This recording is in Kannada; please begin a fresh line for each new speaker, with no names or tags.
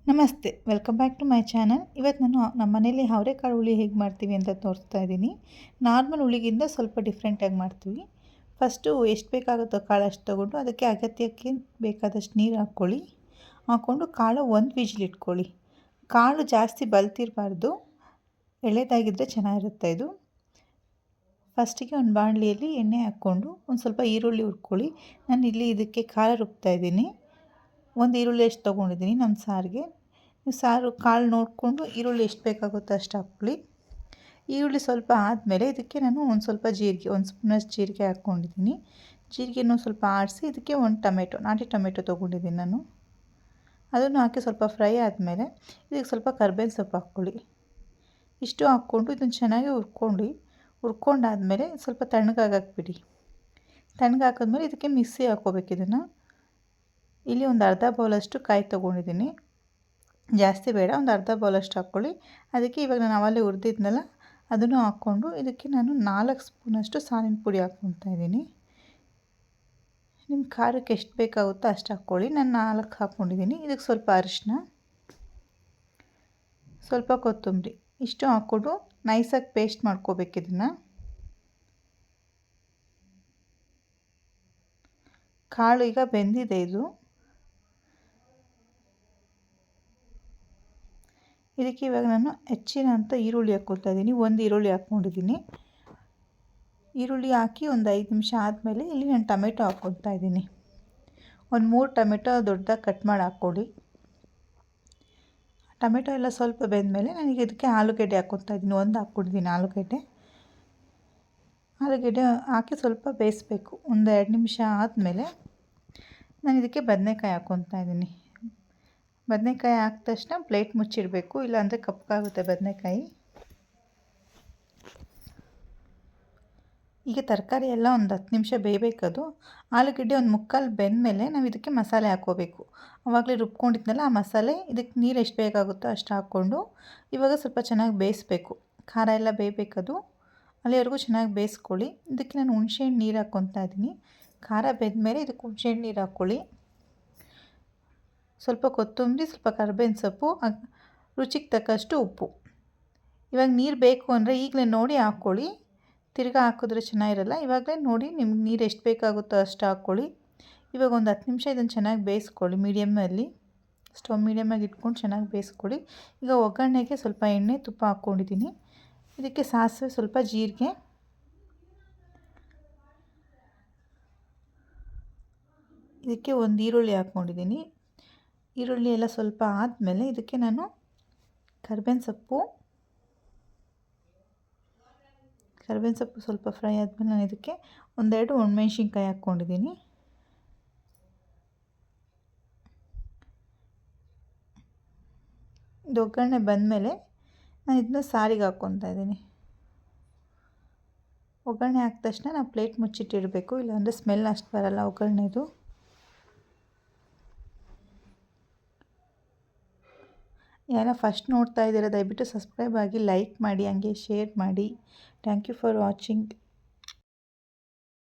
ನಮಸ್ತೆ, welcome back to my channel. ಇವತ್ತು ನಾನು ನಮ್ಮ ಮನೇಲಿ ಅವರೆಕಾಳು ಹುಳಿ ಹೇಗೆ ಮಾಡ್ತೀವಿ ಅಂತ ತೋರಿಸ್ತಾ ಇದ್ದೀನಿ. ನಾರ್ಮಲ್ ಹುಳಿಗಿಂತ ಸ್ವಲ್ಪ ಡಿಫ್ರೆಂಟಾಗಿ ಮಾಡ್ತೀವಿ. ಫಸ್ಟು ಎಷ್ಟು ಬೇಕಾಗುತ್ತೋ ಕಾಳು ಅಷ್ಟು ತೊಗೊಂಡು ಅದಕ್ಕೆ ಅಗತ್ಯಕ್ಕೆ ಬೇಕಾದಷ್ಟು ನೀರು ಹಾಕ್ಕೊಂಡು ಕಾಳು ಒಂದು ವಿಜಿಲ್ ಇಟ್ಕೊಳ್ಳಿ. ಕಾಳು ಜಾಸ್ತಿ ಬಲ್ತಿರಬಾರ್ದು, ಎಳೆದಾಗಿದ್ದರೆ ಚೆನ್ನಾಗಿರುತ್ತೆ ಇದು. ಫಸ್ಟಿಗೆ ಒಂದು ಬಾಣಲಿಯಲ್ಲಿ ಎಣ್ಣೆ ಹಾಕ್ಕೊಂಡು ಒಂದು ಸ್ವಲ್ಪ ಈರುಳ್ಳಿ ಹುರ್ಕೊಳ್ಳಿ. ನಾನು ಇಲ್ಲಿ ಇದಕ್ಕೆ ಖಾರ ರುಬ್ತಾಯಿದ್ದೀನಿ. ಒಂದು ಈರುಳ್ಳಿ ಎಷ್ಟು ತೊಗೊಂಡಿದ್ದೀನಿ ನಮ್ಮ ಸಾರಿಗೆ. ನೀವು ಸಾರು ಕಾಳು ನೋಡಿಕೊಂಡು ಈರುಳ್ಳಿ ಎಷ್ಟು ಬೇಕಾಗುತ್ತೋ ಅಷ್ಟು ಹಾಕ್ಕೊಳ್ಳಿ. ಈರುಳ್ಳಿ ಸ್ವಲ್ಪ ಆದಮೇಲೆ ಇದಕ್ಕೆ ನಾನು ಒಂದು ಸ್ವಲ್ಪ ಜೀರಿಗೆ, ಒಂದು ಸ್ಪೂನಷ್ಟು ಜೀರಿಗೆ ಹಾಕ್ಕೊಂಡಿದ್ದೀನಿ. ಜೀರಿಗೆನೂ ಸ್ವಲ್ಪ ಆರಿಸಿ ಇದಕ್ಕೆ ಒಂದು ಟೊಮೆಟೊ, ನಾಟಿ ಟೊಮೆಟೊ ತೊಗೊಂಡಿದ್ದೀನಿ ನಾನು. ಅದನ್ನು ಹಾಕಿ ಸ್ವಲ್ಪ ಫ್ರೈ ಆದಮೇಲೆ ಇದಕ್ಕೆ ಸ್ವಲ್ಪ ಕರ್ಬೇವಿನ ಸೊಪ್ಪು ಹಾಕ್ಕೊಳ್ಳಿ. ಇಷ್ಟು ಹಾಕ್ಕೊಂಡು ಇದನ್ನು ಚೆನ್ನಾಗಿ ಹುರ್ಕೊಂಡಾದಮೇಲೆ ಸ್ವಲ್ಪ ತಣ್ಣಗಾಗಕ್ಕೆ ತಣ್ಣಗಾಕಿದ್ಮೇಲೆ ಇದಕ್ಕೆ ಮಿಕ್ಸಿ ಹಾಕ್ಕೋಬೇಕು. ಇದನ್ನು ಇಲ್ಲಿ ಒಂದು ಅರ್ಧ ಬೌಲಷ್ಟು ಕಾಯಿ ತೊಗೊಂಡಿದ್ದೀನಿ, ಜಾಸ್ತಿ ಬೇಡ, ಒಂದು ಅರ್ಧ ಬೌಲಷ್ಟು ಹಾಕ್ಕೊಳ್ಳಿ. ಅದಕ್ಕೆ ಇವಾಗ ನಾನು ಅವಲೇ ಹುರಿದಿದ್ನಲ್ಲ ಅದನ್ನು ಹಾಕ್ಕೊಂಡು ಇದಕ್ಕೆ ನಾನು 4 ಸ್ಪೂನಷ್ಟು ಸಾರಿನ ಪುಡಿ ಹಾಕ್ಕೊತಾ ಇದ್ದೀನಿ. ನಿಮ್ಮ ಖಾರಕ್ಕೆ ಎಷ್ಟು ಬೇಕಾಗುತ್ತೋ ಅಷ್ಟು ಹಾಕ್ಕೊಳ್ಳಿ. ನಾನು 4 ಹಾಕ್ಕೊಂಡಿದ್ದೀನಿ. ಇದಕ್ಕೆ ಸ್ವಲ್ಪ ಅರಿಶಿನ, ಸ್ವಲ್ಪ ಕೊತ್ತಂಬರಿ, ಇಷ್ಟು ಹಾಕ್ಕೊಂಡು ನೈಸಾಗಿ ಪೇಸ್ಟ್ ಮಾಡ್ಕೋಬೇಕು. ಇದನ್ನು ಕಾಳು ಈಗ ಬೆಂದಿದೆ. ಇದಕ್ಕೆ ಇವಾಗ ನಾನು ಹೆಚ್ಚಿನಂಥ ಈರುಳ್ಳಿ ಹಾಕ್ಕೊಳ್ತಾ ಇದ್ದೀನಿ. ಒಂದು ಈರುಳ್ಳಿ ಹಾಕ್ಕೊಂಡಿದ್ದೀನಿ. ಈರುಳ್ಳಿ ಹಾಕಿ ಒಂದು 5 ನಿಮಿಷ ಆದಮೇಲೆ ಇಲ್ಲಿ ನಾನು ಟೊಮೆಟೊ ಹಾಕ್ಕೊಳ್ತಾ ಇದ್ದೀನಿ. ಒಂದು 3 ಟೊಮೆಟೊ ದೊಡ್ಡದಾಗಿ ಕಟ್ ಮಾಡಿ ಹಾಕ್ಕೊಳ್ಳಿ. ಟೊಮೆಟೊ ಎಲ್ಲ ಸ್ವಲ್ಪ ಬೆಂದಮೇಲೆ ನನಗೆ ಇದಕ್ಕೆ ಆಲೂಗಡ್ಡೆ ಹಾಕ್ಕೊಳ್ತಾ ಇದ್ದೀನಿ. ಒಂದು ಹಾಕ್ಕೊಂಡಿದ್ದೀನಿ ಆಲೂಗಡ್ಡೆ ಹಾಕಿ ಸ್ವಲ್ಪ ಬೇಯಿಸ್ಬೇಕು. ಒಂದು 2 ನಿಮಿಷ ಆದಮೇಲೆ ನಾನು ಇದಕ್ಕೆ ಬದನೆಕಾಯಿ ಹಾಕ್ಕೊಳ್ತಾ ಇದ್ದೀನಿ. ಬದನೆಕಾಯಿ ಹಾಕಿದ ತಕ್ಷಣ ಪ್ಲೇಟ್ ಮುಚ್ಚಿಡಬೇಕು, ಇಲ್ಲಾಂದರೆ ಕಪ್ಪಗಾಗುತ್ತೆ ಬದನೆಕಾಯಿ. ಈಗ ತರಕಾರಿ ಎಲ್ಲ ಒಂದು 10 ನಿಮಿಷ ಬೇಯಬೇಕದು. ಆಲೂಗಡ್ಡೆ ಒಂದು ಮುಕ್ಕಾಲು ಬೆಂದಮೇಲೆ ನಾವು ಇದಕ್ಕೆ ಮಸಾಲೆ ಹಾಕ್ಕೋಬೇಕು. ಆವಾಗಲೇ ರುಬ್ಕೊಂಡಿದ್ನಲ್ಲ ಆ ಮಸಾಲೆ, ಇದಕ್ಕೆ ನೀರು ಎಷ್ಟು ಬೇಕಾಗುತ್ತೋ ಅಷ್ಟು ಹಾಕ್ಕೊಂಡು ಇವಾಗ ಸ್ವಲ್ಪ ಚೆನ್ನಾಗಿ ಬೇಯಿಸ್ಬೇಕು. ಖಾರ ಎಲ್ಲ ಬೇಯಬೇಕದು, ಅಲ್ಲಿವರೆಗೂ ಚೆನ್ನಾಗಿ ಬೇಯಿಸ್ಕೊಳ್ಳಿ. ಇದಕ್ಕೆ ನಾನು ಹುಣಸೆಹಣ್ಣು ನೀರು ಹಾಕ್ಕೊತಾ ಇದ್ದೀನಿ. ಖಾರ ಬೆಂದಮೇಲೆ ಇದಕ್ಕೆ ಹುಣಸೆಹಣ್ಣು ನೀರು ಹಾಕ್ಕೊಳ್ಳಿ. ಸ್ವಲ್ಪ ಕೊತ್ತಂಬರಿ, ಸ್ವಲ್ಪ ಕರ್ಬೇವಿನ ಸೊಪ್ಪು, ರುಚಿಗೆ ತಕ್ಕಷ್ಟು ಉಪ್ಪು. ಇವಾಗ ನೀರು ಬೇಕು ಅಂದರೆ ಈಗಲೇ ನೋಡಿ ಹಾಕ್ಕೊಳ್ಳಿ, ತಿರ್ಗಾ ಹಾಕಿದ್ರೆ ಚೆನ್ನಾಗಿರಲ್ಲ. ಇವಾಗಲೇ ನೋಡಿ ನಿಮ್ಗೆ ನೀರು ಎಷ್ಟು ಬೇಕಾಗುತ್ತೋ ಅಷ್ಟು ಹಾಕ್ಕೊಳ್ಳಿ. ಇವಾಗ ಒಂದು 10 ನಿಮಿಷ ಇದನ್ನು ಚೆನ್ನಾಗಿ ಬೇಯಿಸ್ಕೊಳ್ಳಿ. ಸ್ಟವ್ ಮೀಡಿಯಮ್ಮಾಗಿ ಇಟ್ಕೊಂಡು ಚೆನ್ನಾಗಿ ಬೇಯಿಸ್ಕೊಳ್ಳಿ. ಈಗ ಒಗ್ಗರಣೆಗೆ ಸ್ವಲ್ಪ ಎಣ್ಣೆ ತುಪ್ಪ ಹಾಕ್ಕೊಂಡಿದ್ದೀನಿ. ಇದಕ್ಕೆ ಸಾಸಿವೆ, ಸ್ವಲ್ಪ ಜೀರಿಗೆ, ಇದಕ್ಕೆ ಒಂದು ಈರುಳ್ಳಿ ಹಾಕ್ಕೊಂಡಿದ್ದೀನಿ. ಈರುಳ್ಳಿ ಎಲ್ಲ ಸ್ವಲ್ಪ ಆದಮೇಲೆ ಇದಕ್ಕೆ ನಾನು ಕರ್ಬೇವಿನ ಸೊಪ್ಪು ಸ್ವಲ್ಪ ಫ್ರೈ ಆದಮೇಲೆ ನಾನು ಇದಕ್ಕೆ 1-2 ಒಣಮೆಣ್ಸಿನ್ಕಾಯಿ ಹಾಕ್ಕೊಂಡಿದ್ದೀನಿ. ಇದು ಒಗ್ಗರಣೆ ಬಂದಮೇಲೆ ನಾನು ಇದನ್ನ ಸಾರಿಗೆ ಹಾಕ್ಕೊತಾ ಇದ್ದೀನಿ. ಒಗ್ಗರಣೆ ಹಾಕಿದ ತಕ್ಷಣ ನಾವು ಪ್ಲೇಟ್ ಮುಚ್ಚಿಟ್ಟಿರಬೇಕು, ಇಲ್ಲಾಂದರೆ ಸ್ಮೆಲ್ ಅಷ್ಟು ಬರಲ್ಲ ಒಗ್ಗರಣೆದು. ಯಾರ ಫಸ್ಟ್ ನೋಡ್ತಾ ಇದ್ದೀರಾ ದಯವಿಟ್ಟು ಸಬ್ಸ್ಕ್ರೈಬ್ ಆಗಿ, ಲೈಕ್ ಮಾಡಿ, ಹಂಗೆ ಶೇರ್ ಮಾಡಿ. Thank you for watching.